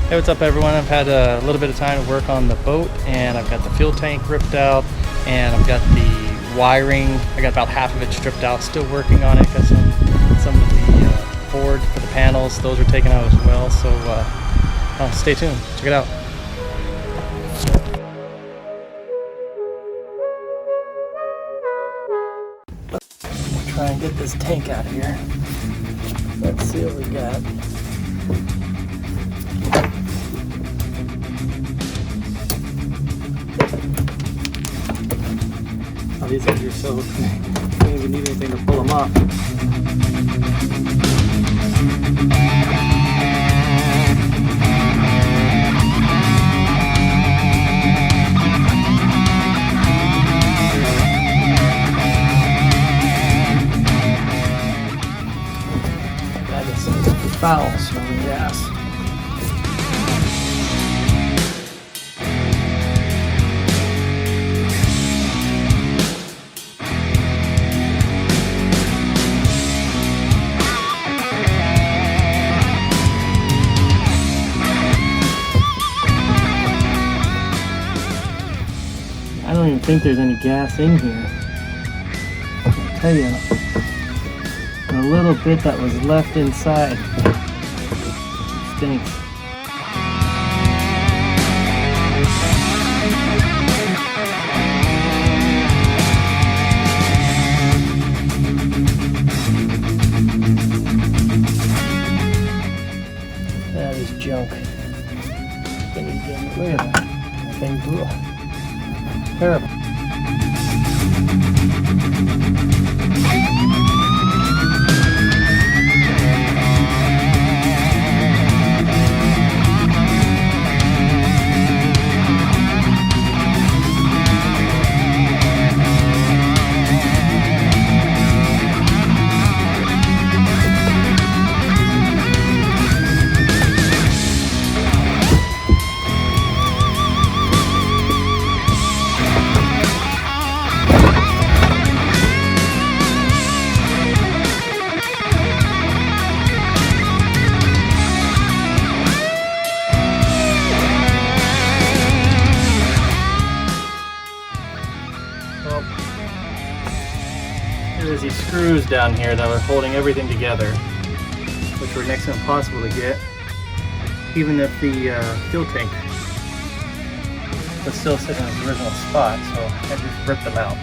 Hey, what's up everyone? I've had a little bit of time to work on the boat, and I've got the fuel tank ripped out, and I've got the wiring. I got about half of it stripped out, still working on it. Got some of the board for the panels, those are taken out as well, so stay tuned, check it out. We'll try and get this tank out of here. Let's see what we got. Oh, these things are so, you don't even need anything to pull them off. That is foul smelling gas. I don't even think there's any gas in here. I'll tell you, the little bit that was left inside stinks. That is junk. Look at that. That thing blew up. Terrible. There's these screws down here that were holding everything together, which were next to impossible to get, even if the fuel tank was still sitting in its original spot, so I just ripped them out.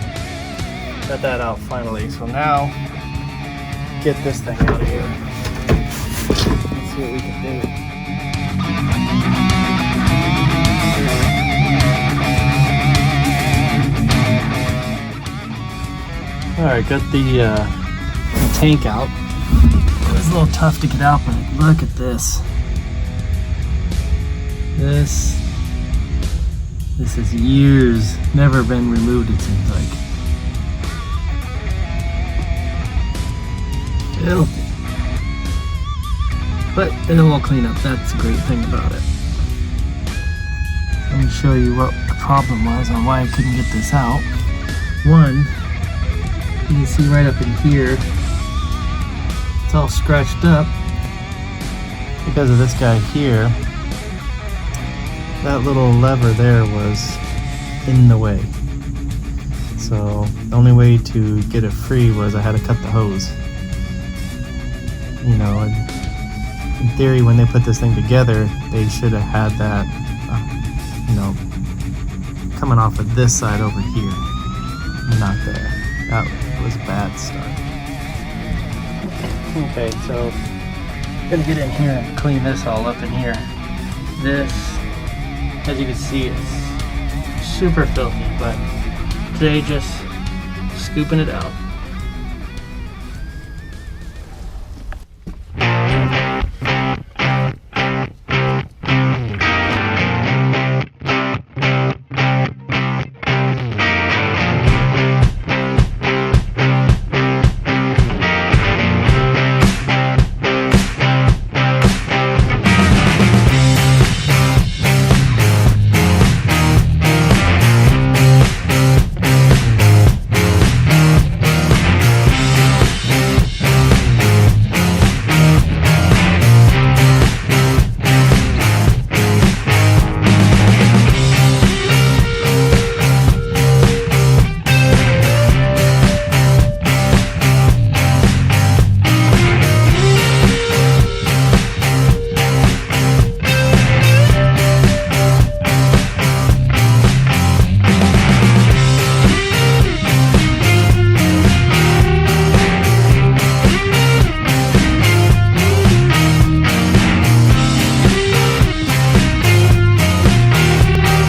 Got that out finally, so now get this thing out of here. Let's see what we can do. Alright, got the tank out. It was a little tough to get out, but look at this. This is years, never been removed, it seems like. Filthy. But it'll all clean up, that's the great thing about it. Let me show you what the problem was on why I couldn't get this out. One, you can see right up in here, it's all scratched up because of this guy here. That little lever there was in the way. So the only way to get it free was I had to cut the hose. You know, and in theory when they put this thing together, they should have had that, you know, coming off of this side over here, not there. That was a bad start. Okay, so I'm gonna get in here and clean this all up in here. This, as you can see, is super filthy, but today just scooping it out.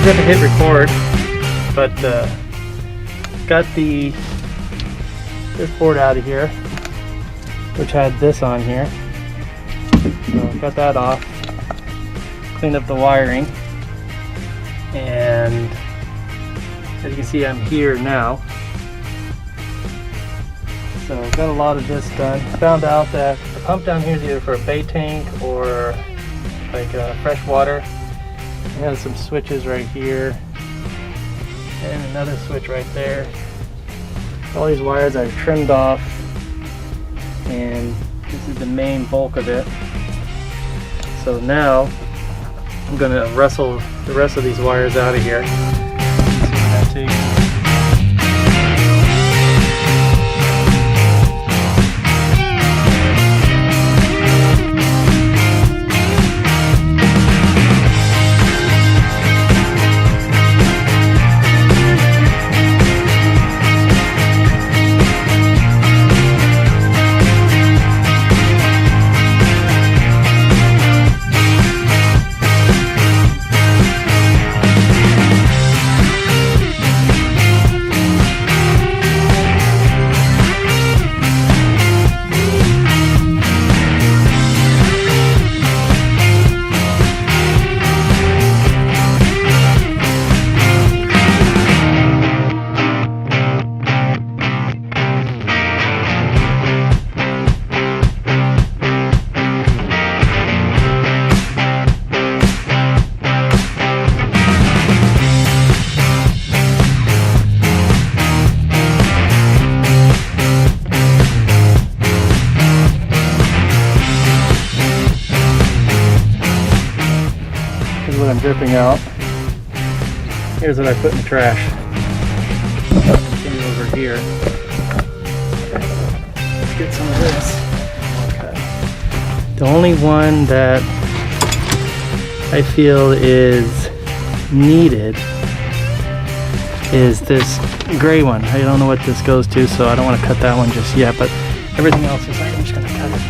forgot to hit record, but got this board out of here, which had this on here. So got that off, cleaned up the wiring, and as you can see, I'm here now. So got a lot of this done. Found out that the pump down here is either for a bay tank or like fresh water. It has some switches right here and another switch right there. All these wires I've trimmed off, and this is the main bulk of it. So now I'm going to wrestle the rest of these wires out of here. What I'm dripping out. Here's what I put in the trash. Continue over here. Let's get some of this. Okay. The only one that I feel is needed is this gray one. I don't know what this goes to, so I don't want to cut that one just yet, but everything else is, I'm just going to cut it.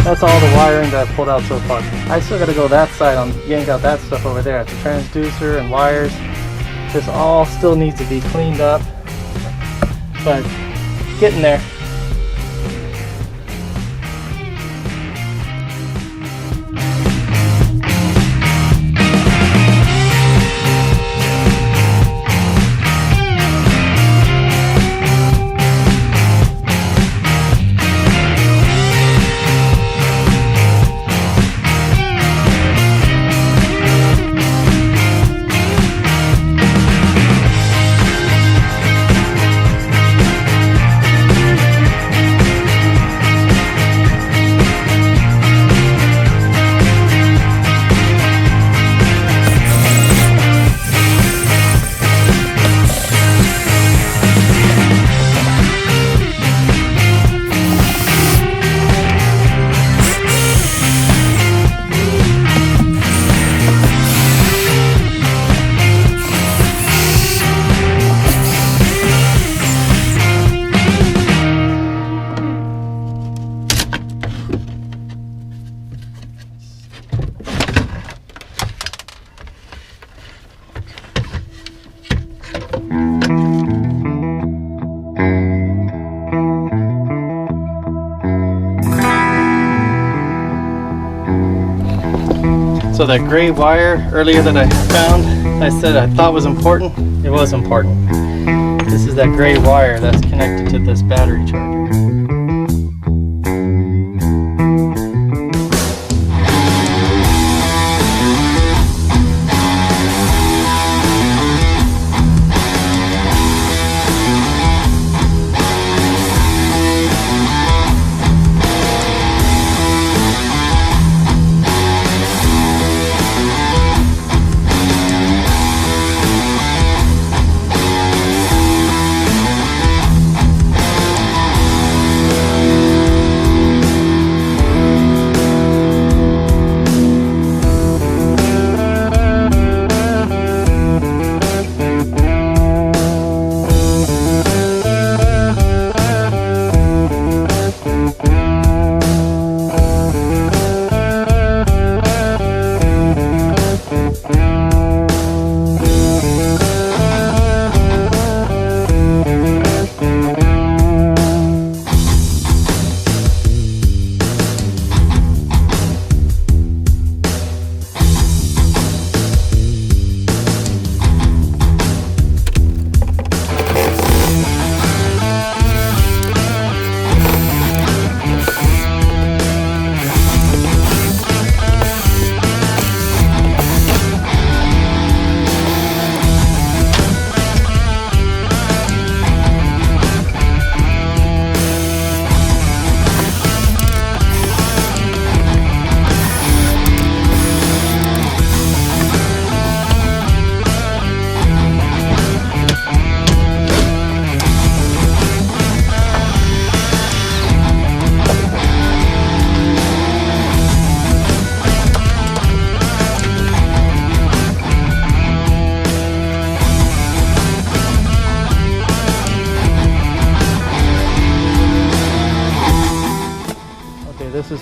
That's all the wiring that I've pulled out so far. I still got to go that side on yank out that stuff over there. It's a transducer and wires. This all still needs to be cleaned up, but getting there. So that gray wire earlier that I found, I said I thought was important, it was important. This is that gray wire that's connected to this battery charger.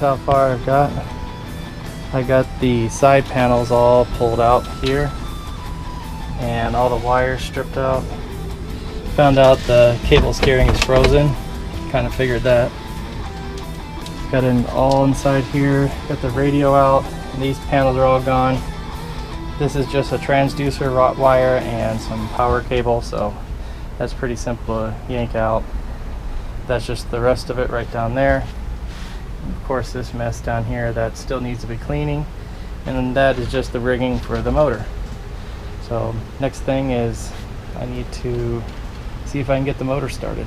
how far I've got. I got the side panels all pulled out here and all the wires stripped out. Found out the cable steering is frozen. Kind of figured that. Got it all inside here. Got the radio out. And these panels are all gone. This is just a transducer rot wire and some power cable, so that's pretty simple to yank out. That's just the rest of it right down there. And of course, this mess down here that still needs to be cleaning, and then that is just the rigging for the motor. So next thing is I need to see if I can get the motor started.